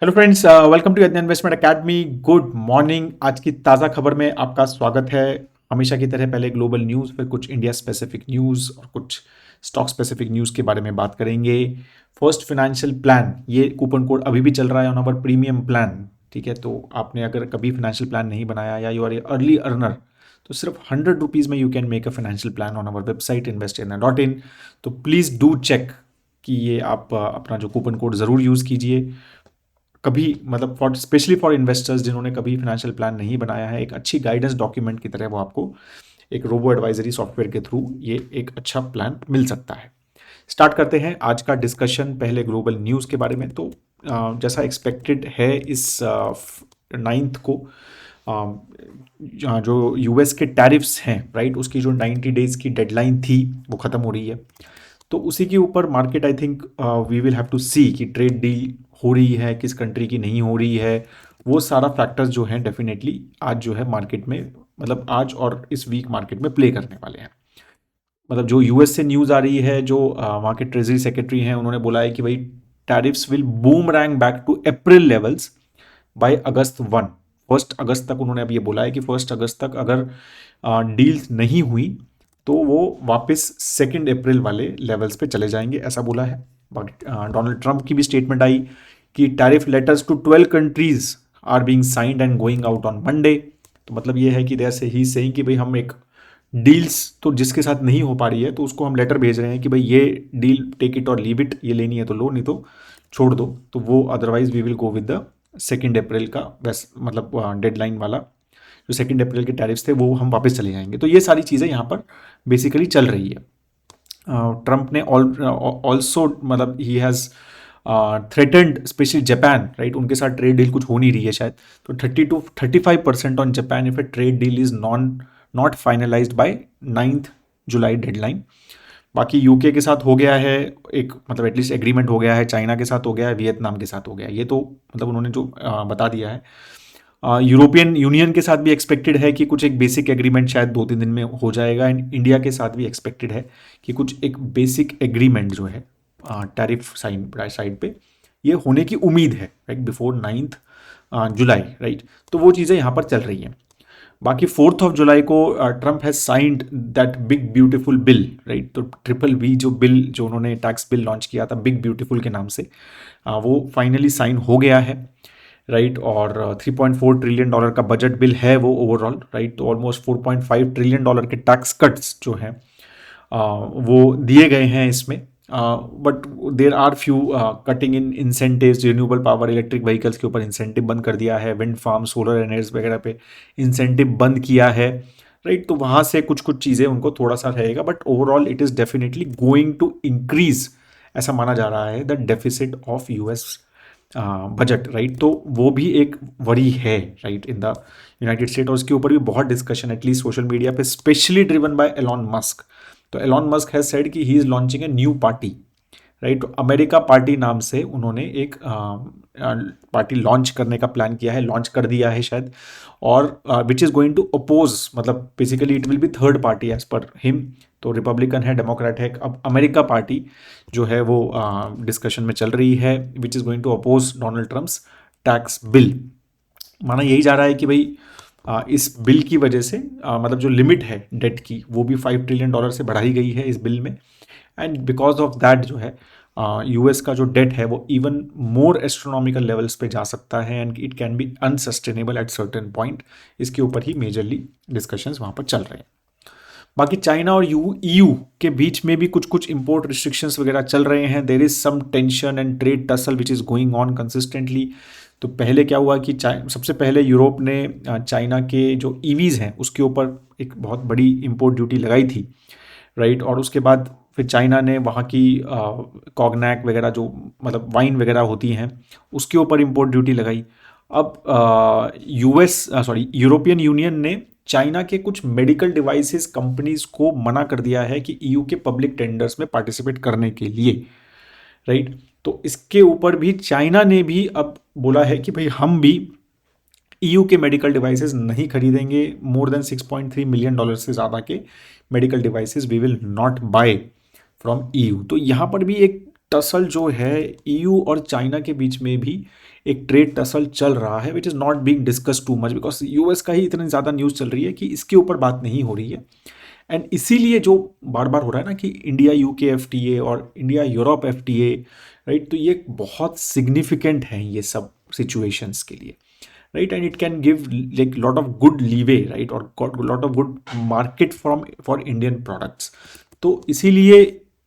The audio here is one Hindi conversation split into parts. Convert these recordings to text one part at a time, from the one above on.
हेलो फ्रेंड्स, वेलकम टू यज्ञ इन्वेस्टमेंट एकेडमी। Good morning. आज की ताज़ा खबर में आपका स्वागत है। हमेशा की तरह पहले ग्लोबल न्यूज़, फिर कुछ इंडिया स्पेसिफिक न्यूज़ और कुछ स्टॉक स्पेसिफिक न्यूज़ के बारे में बात करेंगे। फर्स्ट फाइनेंशियल प्लान, ये कूपन कोड अभी भी चल रहा है ऑन अवर प्रीमियम प्लान। ठीक है, तो आपने अगर कभी फाइनेंशियल प्लान नहीं बनाया या you are a early earner, तो सिर्फ 100 रुपीज़ में you can make a financial plan on our website investindia.in। तो प्लीज़ डू चेक कि ये आप अपना जो कूपन कोड ज़रूर यूज़ कीजिए। कभी मतलब फॉर स्पेशली फॉर इन्वेस्टर्स जिन्होंने कभी फाइनेंशियल प्लान नहीं बनाया है, एक अच्छी गाइडेंस डॉक्यूमेंट की तरह वो आपको एक रोबो एडवाइजरी सॉफ्टवेयर के थ्रू ये एक अच्छा प्लान मिल सकता है। स्टार्ट करते हैं आज का डिस्कशन पहले ग्लोबल न्यूज़ के बारे में। तो जैसा एक्सपेक्टेड है इस 9th को जो यूएस के टैरिफ्स हैं, राइट, उसकी जो 90 डेज की डेडलाइन थी वो ख़त्म हो रही है। तो उसी के ऊपर market, I think we will have to see कि ट्रेड डील हो रही है, किस कंट्री की नहीं हो रही है। वो सारा फैक्टर्स जो हैं डेफिनेटली आज जो है मार्केट में, मतलब आज और इस वीक मार्केट में प्ले करने वाले हैं। मतलब जो यूएस से न्यूज़ आ रही है, जो वहाँ के ट्रेजरी सेक्रेटरी हैं, उन्होंने बोला है कि भाई tariffs will boom rang back to April levels by August 1। 1 अगस्त तक उन्होंने अब ये बोला है कि 1 अगस्त तक अगर डील्स नहीं हुई तो वो वापस 2 अप्रैल वाले लेवल्स पे चले जाएंगे, ऐसा बोला है। बाकी डोनाल्ड ट्रंप की भी स्टेटमेंट आई कि tariff letters to 12 countries are being signed and going out on Monday. तो मतलब ये है कि देयर से ही सेइंग कि भाई हम एक डील्स तो जिसके साथ नहीं हो पा रही है तो उसको हम लेटर भेज रहे हैं कि भाई ये डील टेक इट और लीव इट, ये लेनी है तो लो, नहीं तो छोड़ दो। तो वो otherwise we will go with the 2 April का वैस मतलब डेडलाइन वाला जो 2 अप्रैल के टैरिफ्स थे वो हम वापस चले जाएंगे। तो ये सारी चीज़ें यहाँ पर बेसिकली चल रही है। ट्रंप ने ऑल्सो मतलब he has threatened specially Japan, right, उनके साथ ट्रेड डील कुछ हो नहीं रही है शायद। तो 30 to 35% on Japan if a trade deal is not finalised by 9 July deadline. बाकी यूके के साथ हो गया है एक, मतलब एटलीस्ट एग्रीमेंट हो गया है, चाइना के साथ हो गया है, वियतनाम के साथ हो गया है, ये तो मतलब उन्होंने जो बता दिया है। यूरोपियन यूनियन के साथ भी एक्सपेक्टेड है कि कुछ एक बेसिक एग्रीमेंट शायद 2-3 दिन में हो जाएगा। एंड इंडिया के साथ भी एक्सपेक्टेड है कि कुछ एक बेसिक एग्रीमेंट जो है टैरिफ साइड पे ये होने की उम्मीद है, राइट, बिफोर 9 जुलाई, राइट। तो वो चीज़ें यहाँ पर चल रही हैं। बाकी 4 जुलाई को Trump has signed that big beautiful bill, right. तो ट्रिपल बी जो बिल जो उन्होंने टैक्स बिल लॉन्च किया था बिग ब्यूटीफुल के नाम से, वो फाइनली साइन हो गया है, राइट। और $3.4 ट्रिलियन का बजट बिल है वो ओवरऑल, राइट। तो ऑलमोस्ट $4.5 ट्रिलियन के टैक्स कट्स जो हैं वो दिए गए हैं इसमें। But there are few cutting in incentives, renewable power electric vehicles के ऊपर इंसेंटिव बंद कर दिया है, विंड फार्म सोलर एनर्जी वगैरह पे इंसेंटिव बंद किया है, राइट। तो वहाँ से कुछ कुछ चीज़ें उनको थोड़ा सा रहेगा, but overall it is definitely going to increase, ऐसा माना जा रहा है, the deficit of US budget, right. तो वो भी एक वरी है, right, in the United State. और उसके ऊपर भी बहुत डिस्कशन एटलीस्ट सोशल मीडिया पे, especially driven by Elon Musk. तो एलॉन मस्क हैज सेड कि he is launching a new party, right. तो अमेरिका पार्टी नाम से उन्होंने एक पार्टी लॉन्च करने का प्लान किया है, लॉन्च कर दिया है शायद। और which is going to oppose, मतलब basically it will be third party as per him. तो रिपब्लिकन है, डेमोक्रेट है, अब अमेरिका पार्टी जो है वो डिस्कशन में चल रही है, which is going to oppose Donald Trump's tax bill. माना यही जा रहा है कि भाई इस बिल की वजह से मतलब जो लिमिट है डेट की वो भी $5 ट्रिलियन से बढ़ाई गई है इस बिल में। एंड बिकॉज ऑफ दैट जो है यूएस का जो डेट है वो इवन मोर एस्ट्रोनॉमिकल लेवल्स पे जा सकता है and it can be unsustainable at certain point. इसके ऊपर ही मेजरली डिस्कशंस वहाँ पर चल रहे हैं। बाकी चाइना और यूयू के बीच में भी कुछ कुछ इंपोर्ट रिस्ट्रिक्शंस वगैरह चल रहे हैं। There is some tension and trade tussle which is going on consistently. तो पहले क्या हुआ कि सबसे पहले यूरोप ने चाइना के जो ईवीज़ हैं उसके ऊपर एक बहुत बड़ी इंपोर्ट ड्यूटी लगाई थी, राइट। और उसके बाद फिर चाइना ने वहाँ की कॉग्नैक वगैरह जो मतलब वाइन वगैरह होती हैं उसके ऊपर इंपोर्ट ड्यूटी लगाई। अब यूएस सॉरी यूरोपियन यूनियन ने चाइना के कुछ मेडिकल डिवाइसेस कंपनीज को मना कर दिया है कि ईयू के पब्लिक टेंडर्स में पार्टिसिपेट करने के लिए, राइट। तो इसके ऊपर भी चाइना ने भी अब बोला है कि भाई हम भी ईयू के मेडिकल डिवाइसेस नहीं खरीदेंगे, मोर देन $6.3 मिलियन से ज़्यादा के medical devices we will not buy from EU. तो यहाँ पर भी एक टसल जो है ईयू और चाइना के बीच में भी एक ट्रेड टसल चल रहा है, which is not being discuss too much because US का ही इतनी ज़्यादा न्यूज़ चल रही है कि इसके ऊपर बात नहीं हो रही है। एंड इसीलिए जो बार बार हो रहा है ना कि इंडिया यूके एफटीए और इंडिया यूरोप एफटीए, राइट, तो ये बहुत सिग्निफिकेंट है ये सब सिचुएशंस के लिए, right, and it can give like lot of good leeway, right, और lot of good market from for Indian products. तो इसीलिए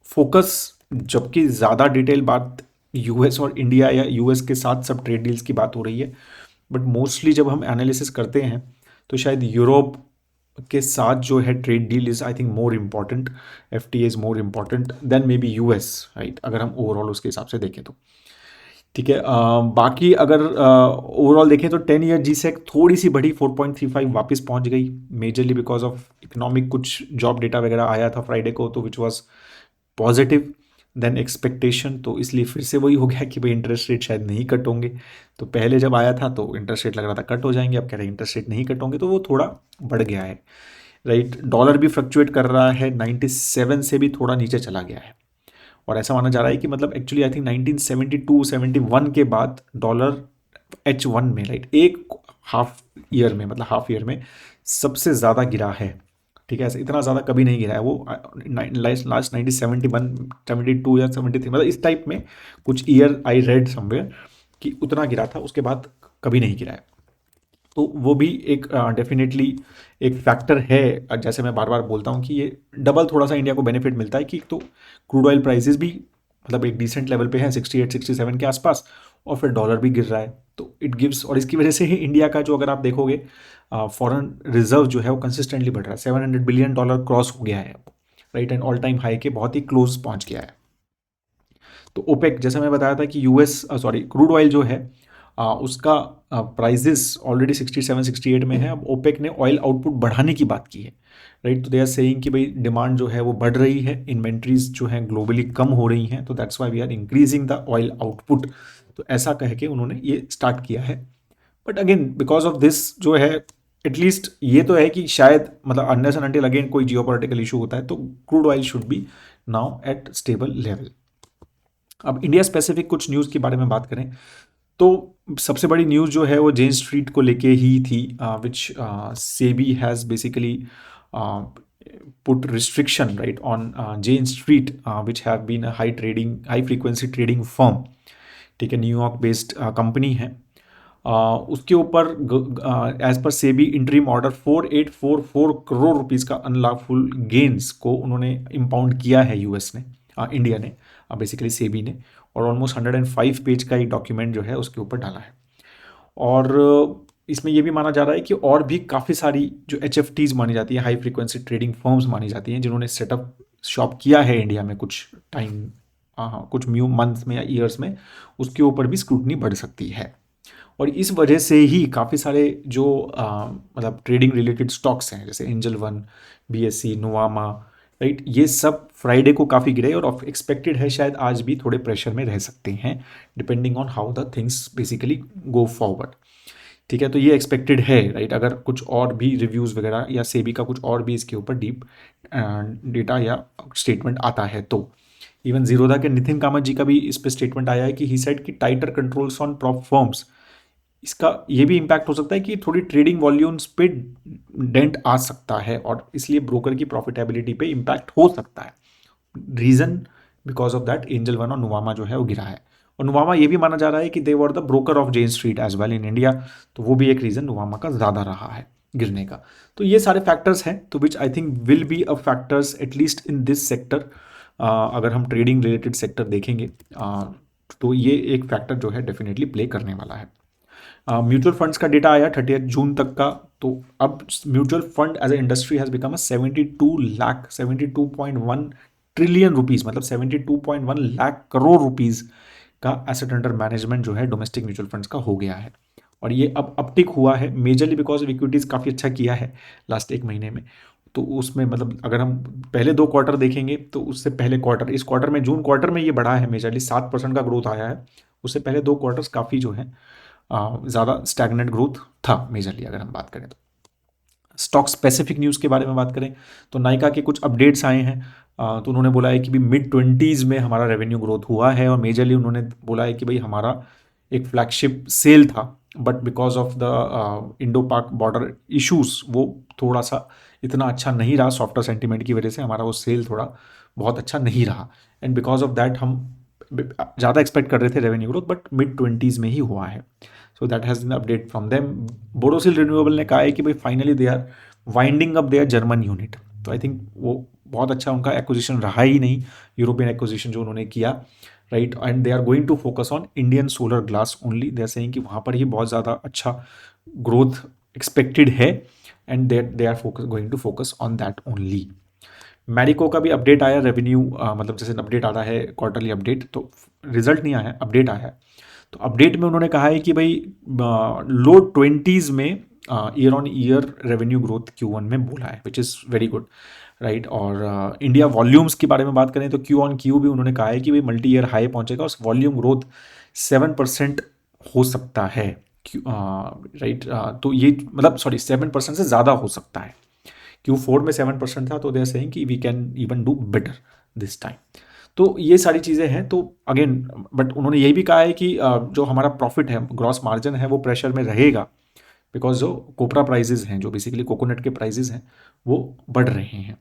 फोकस, जबकि ज़्यादा डिटेल बात यूएस और इंडिया या यूएस के साथ सब ट्रेड डील्स की बात हो रही है, बट मोस्टली जब हम एनालिसिस करते हैं तो शायद यूरोप के साथ जो है trade deal is I think more important, F T is more important than may be US, right, अगर हम ओवरऑल उसके हिसाब से देखें तो। ठीक है, बाकी अगर ओवरऑल देखें तो 10 ईयर जी सेक थोड़ी सी बढ़ी, 4.35 वापस पहुंच गई, मेजरली बिकॉज ऑफ इकोनॉमिक कुछ जॉब डेटा वगैरह आया था फ्राइडे को, तो which was positive then expectation. तो इसलिए फिर से वही हो गया कि भाई इंटरेस्ट रेट शायद नहीं कट होंगे। तो पहले जब आया था तो इंटरेस्ट रेट लग रहा था कट हो जाएंगे, अब कह रहे हैं इंटरेस्ट रेट नहीं कट होंगे, तो वो थोड़ा बढ़ गया है, राइट। डॉलर भी फ्लक्चुएट कर रहा है, 97 से भी थोड़ा नीचे चला गया है, और ऐसा माना जा रहा है कि मतलब एक्चुअली आई थिंक 1972-71 के बाद डॉलर H1 में, राइट, एक हाफ ईयर में, मतलब हाफ ईयर में सबसे ज़्यादा गिरा है। ठीक है, ऐसे इतना ज़्यादा कभी नहीं गिरा है वो, लास्ट 1971, 72 या 73, मतलब इस टाइप में कुछ ईयर आई रेड समवेयर कि उतना गिरा था, उसके बाद कभी नहीं गिरा है। तो वो भी एक डेफिनेटली एक फैक्टर है। जैसे मैं बार बार बोलता हूँ कि ये डबल थोड़ा सा इंडिया को बेनिफिट मिलता है कि तो क्रूड ऑयल प्राइसेस भी मतलब एक डिसेंट लेवल पे हैं 68-67 के आसपास, और फिर डॉलर भी गिर रहा है, तो इट गिव्स, और इसकी वजह से ही इंडिया का जो अगर आप देखोगे फॉरेन रिजर्व जो है वो कंसिस्टेंटली बढ़ रहा है, $700 बिलियन क्रॉस हो गया है, right, and all time high के बहुत ही क्लोज पहुंच गया है। तो ओपेक, जैसा मैं बताया था कि यूएस सॉरी क्रूड ऑयल जो है उसका प्राइजेस ऑलरेडी 67-68 में है। अब ओपेक ने ऑयल आउटपुट बढ़ाने की बात की है, राइट, तो दे आर सेइंग कि भाई डिमांड जो है वो बढ़ रही है, इन्वेंट्रीज जो हैं ग्लोबली कम हो रही हैं, तो that's why we are increasing the oil output. तो ऐसा कह के उन्होंने ये स्टार्ट किया है। But again because of this जो है, एटलीस्ट ये तो है कि शायद मतलब अनलेस एंड अनटिल अगेन कोई जियोपॉलिटिकल इशू होता है तो crude oil should be now at stable level. अब इंडिया स्पेसिफिक कुछ न्यूज़ के बारे में बात करें तो सबसे बड़ी न्यूज़ जो है वो जेन स्ट्रीट को लेके ही थी, which SEBI has basically put restriction right on Jane Street, which have been a high frequency trading firm. ठीक है, न्यूयॉर्क बेस्ड कंपनी है। उसके ऊपर as per SEBI interim order 4844 crore rupees का अनलॉफुल गेन्स को उन्होंने इम्पाउंड किया है यूएस ने, इंडिया ने, बेसिकली सेबी ने, और ऑलमोस्ट 105 पेज का एक डॉक्यूमेंट जो है उसके ऊपर डाला है। और इसमें यह भी माना जा रहा है कि और भी काफ़ी सारी जो HFTs मानी जाती है, हाई फ्रीक्वेंसी ट्रेडिंग फर्म्स मानी जाती हैं, जिन्होंने सेटअप शॉप किया है इंडिया में कुछ टाइम, कुछ मंथ्स में या ईयर्स में, उसके ऊपर भी स्क्रूटनी बढ़ सकती है। और इस वजह से ही काफ़ी सारे जो मतलब ट्रेडिंग रिलेटेड स्टॉक्स हैं, जैसे angel one, BSE, Nuvama, right, ये सब फ्राइडे को काफ़ी गिरे, और एक्सपेक्टेड है शायद आज भी थोड़े प्रेशर में रह सकते हैं, depending on how the things basically go forward. ठीक है, तो ये एक्सपेक्टेड है, राइट, अगर कुछ और भी रिव्यूज़ वगैरह या सेबी का कुछ और भी इसके ऊपर डीप डेटा या स्टेटमेंट आता है तो। इवन जीरोधा के नितिन कामत जी का भी इस पर स्टेटमेंट आया है कि ही सेड कि टाइटर कंट्रोल्स ऑन प्रॉप फर्म्स, इसका ये भी इम्पैक्ट हो सकता है कि थोड़ी ट्रेडिंग वॉल्यूम्स पे डेंट आ सकता है, और इसलिए ब्रोकर की प्रॉफिटेबिलिटी पे इम्पैक्ट हो सकता है। Reason because of that angel one और नुवामा जो है वो गिरा है, और नुवामा ये भी माना जा रहा है कि they were the broker of Jane Street as well in India, तो वो भी एक रीज़न नुवामा का ज़्यादा रहा है गिरने का। तो ये सारे फैक्टर्स हैं, तो which I think will be a factors at least in this sector. अगर हम ट्रेडिंग रिलेटेड सेक्टर देखेंगे तो ये एक फैक्टर जो है डेफिनेटली प्ले करने वाला है। म्यूचुअल फंड्स का डेटा आया 30 जून तक का, तो अब mutual fund as a industry has become a 72.1 trillion rupees, मतलब 72.1 लाख करोड़ रुपीज़ का एसेट अंडर मैनेजमेंट जो है डोमेस्टिक म्यूचुअल फंड्स का हो गया है। और ये अब अपटिक हुआ है मेजरली बिकॉज ऑफ इक्विटीज़ काफ़ी अच्छा किया है लास्ट एक महीने में। तो उसमें मतलब अगर हम पहले 2 क्वार्टर देखेंगे तो उससे पहले क्वार्टर, इस क्वार्टर में जून क्वार्टर में ये बढ़ा है, मेजरली 7% का ग्रोथ आया है। उससे पहले 2 क्वार्टर्स काफ़ी जो है ज़्यादा स्टैगनेंट ग्रोथ था मेजरली अगर हम बात करें तो। स्टॉक स्पेसिफिक न्यूज़ के बारे में बात करें तो नायका के कुछ अपडेट्स आए हैं। तो उन्होंने बोला है कि भी मिड 20s में हमारा रेवेन्यू ग्रोथ हुआ है, और मेजरली उन्होंने बोला है कि भाई हमारा एक फ्लैगशिप सेल था, but because of the Indo पाक बॉर्डर इश्यूज वो थोड़ा सा इतना अच्छा नहीं रहा, सॉफ्टवेयर सेंटीमेंट की वजह से हमारा वो सेल थोड़ा बहुत अच्छा नहीं रहा, एंड बिकॉज ऑफ दैट हम ज़्यादा एक्सपेक्ट कर रहे थे revenue growth, but mid 20s में ही हुआ है। So that has been update from them. Borosil renewable ने कहा है कि भाई finally they are winding up their German unit. तो आई थिंक वो बहुत अच्छा उनका एक्विजिशन रहा ही नहीं, यूरोपियन एक्विजिशन जो उन्होंने किया, right, and they are going to focus on Indian solar glass only. They are saying कि वहाँ पर ही बहुत ज़्यादा अच्छा ग्रोथ एक्सपेक्टेड है, and they are focus going to focus on that only. Marico का भी अपडेट आया, रेवेन्यू मतलब जैसे अपडेट आता है क्वार्टरली अपडेट, तो रिजल्ट नहीं आया है, अपडेट आया है। तो अपडेट में उन्होंने कहा है कि भाई लो 20s में year on year revenue growth Q1 में बोला है, which is very good, right. और इंडिया वॉल्यूम्स के बारे में बात करें तो Q on Q भी उन्होंने कहा है कि भाई मल्टी ईयर हाई पहुंचेगा, और वॉल्यूम ग्रोथ 7% हो सकता है, राइट। तो ये मतलब सॉरी 7% से ज़्यादा हो सकता है। Q4 में 7% था, तो दे आर सेइंग कि we can even do better this time. तो ये सारी चीज़ें हैं। तो अगेन बट उन्होंने यही भी कहा है कि जो हमारा प्रॉफिट है, ग्रॉस मार्जिन है, वो प्रेशर में रहेगा, बिकॉज जो कोपरा प्राइजेज हैं, जो बेसिकली कोकोनट के प्राइजेज हैं, वो बढ़ रहे हैं,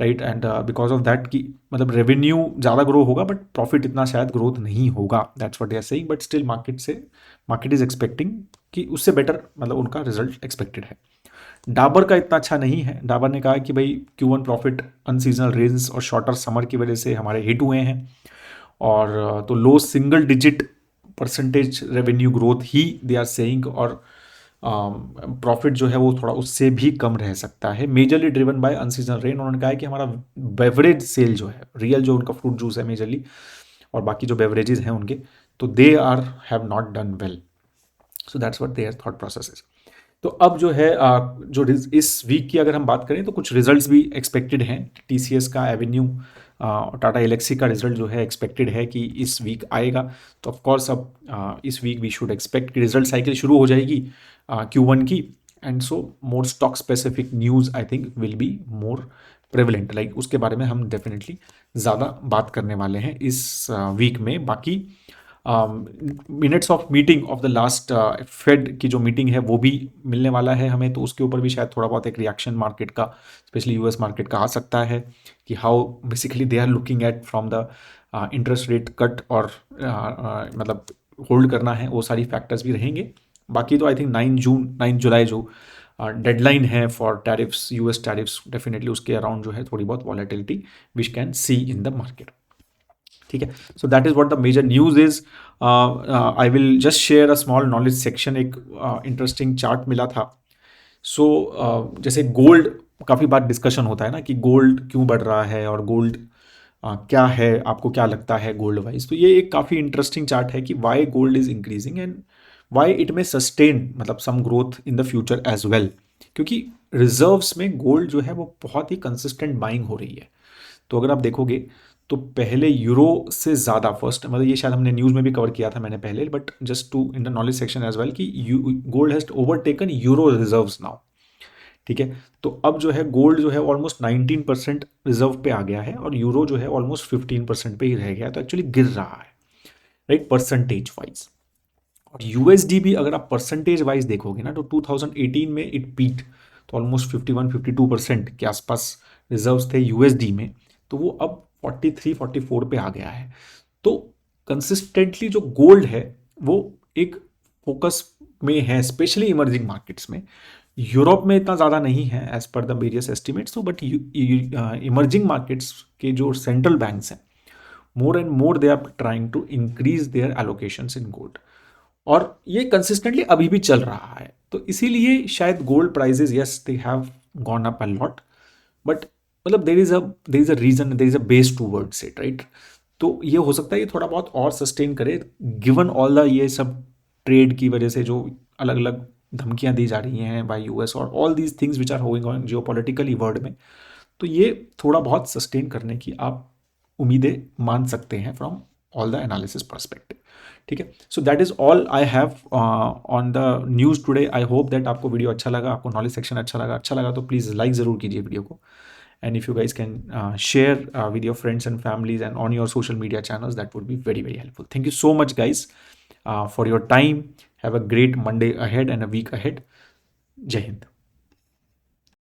right. And because of that की मतलब रेवेन्यू ज़्यादा ग्रो होगा, बट प्रॉफिट इतना शायद ग्रोथ नहीं होगा, that's what they are saying. But still market is expecting कि उससे बेटर मतलब उनका रिजल्ट एक्सपेक्टेड है। डाबर का इतना अच्छा नहीं है। डाबर ने कहा कि भाई Q1 प्रॉफिट अनसीजनल रेंज और शॉर्टर समर की वजह से हमारे हिट हुए हैं, और तो low single digit percentage revenue growth ही दे आर सेइंग, और प्रॉफिट जो है वो थोड़ा उससे भी कम रह सकता है, majorly driven by unseasonal rain. उन्होंने कहा है कि हमारा बेवरेज सेल जो है, रियल जो उनका फ्रूट जूस है मेजरली, और बाकी जो बेवरेजेस हैं उनके, तो they are have not done well. So that's what their thought process is. तो अब जो है जो इस वीक की अगर हम बात करें तो कुछ रिजल्ट्स भी एक्सपेक्टेड हैं। TCS का एवेन्यू, टाटा एलेक्सी का रिजल्ट जो है एक्सपेक्टेड है कि इस वीक आएगा। तो ऑफ कोर्स अब इस वीक वी शुड एक्सपेक्ट कि रिजल्ट साइकिल शुरू हो जाएगी Q1 की, and so more stock specific news I think will be more prevalent, like उसके बारे में हम डेफिनेटली ज़्यादा बात करने वाले हैं इस वीक में। बाकी minutes of meeting of the last Fed की जो मीटिंग है वो भी मिलने वाला है हमें, तो उसके ऊपर भी शायद थोड़ा बहुत एक रिएक्शन मार्केट का, स्पेशली US मार्केट का आ सकता है, कि how basically they are looking at from the interest rate cut, और मतलब होल्ड करना है, वो सारी फैक्टर्स भी रहेंगे। बाकी तो आई थिंक 9 जुलाई जो डेडलाइन है for tariffs, US tariffs, definitely उसके अराउंड जो है थोड़ी बहुत volatility which can see in the market. ठीक है, so that is what the major news is. I will just share a small knowledge section. एक इंटरेस्टिंग चार्ट मिला था। सो जैसे गोल्ड, काफ़ी बार डिस्कशन होता है ना कि गोल्ड क्यों बढ़ रहा है, और गोल्ड क्या है, आपको क्या लगता है गोल्ड वाइज। तो ये एक काफ़ी इंटरेस्टिंग चार्ट है कि why gold is increasing and why it may sustain मतलब some growth in the future as well, क्योंकि रिजर्व्स में गोल्ड जो है वो बहुत ही कंसिस्टेंट बाइंग हो रही है। तो अगर आप देखोगे तो पहले यूरो से ज़्यादा, फर्स्ट मतलब ये शायद हमने न्यूज़ में भी कवर किया था मैंने पहले, but just to in the knowledge section as well कि gold has overtaken euro reserves now. ठीक है, तो अब जो है गोल्ड जो है ऑलमोस्ट 19% रिजर्व पे आ गया है, और यूरो जो है ऑलमोस्ट 15% पे ही रह गया है, तो एक्चुअली गिर रहा है, राइट, परसेंटेज वाइज। और यूएसडी भी अगर आप परसेंटेज वाइज देखोगे ना, तो 2018 में इट पीक, तो ऑलमोस्ट 51-52% के आसपास रिजर्व्स थे यूएसडी में, तो वो अब 43-44 पे आ गया है। तो कंसिस्टेंटली जो गोल्ड है वो एक फोकस में है, स्पेशली इमर्जिंग मार्केट्स में। यूरोप में इतना ज़्यादा नहीं है as per the various estimates, तो बट इमर्जिंग मार्केट्स के जो सेंट्रल बैंक्स हैं, more and more they are trying to increase their allocations in gold, और ये कंसिस्टेंटली अभी भी चल रहा है। तो इसीलिए शायद gold prices, yes they have gone up a lot, but मतलब there is a reason, there is a base towards it, right. तो ये हो सकता है ये थोड़ा बहुत और सस्टेन करे, गिवन ऑल द ये सब ट्रेड की वजह से जो अलग अलग धमकियां दी जा रही हैं बाय US, और all these things which are going on geopolitically world में। तो ये थोड़ा बहुत सस्टेन करने की आप उम्मीदें मान सकते हैं from all the analysis perspective. ठीक है, so that is all I have on the news today. I hope that आपको वीडियो अच्छा लगा, आपको नॉलेज सेक्शन अच्छा लगा तो प्लीज़ लाइक ज़रूर कीजिए वीडियो को, and if you guys can share with your friends and families and on your social media channels, that would be very very helpful. Thank you so much guys for your time. Have a great Monday ahead and a week ahead. Jai Hind.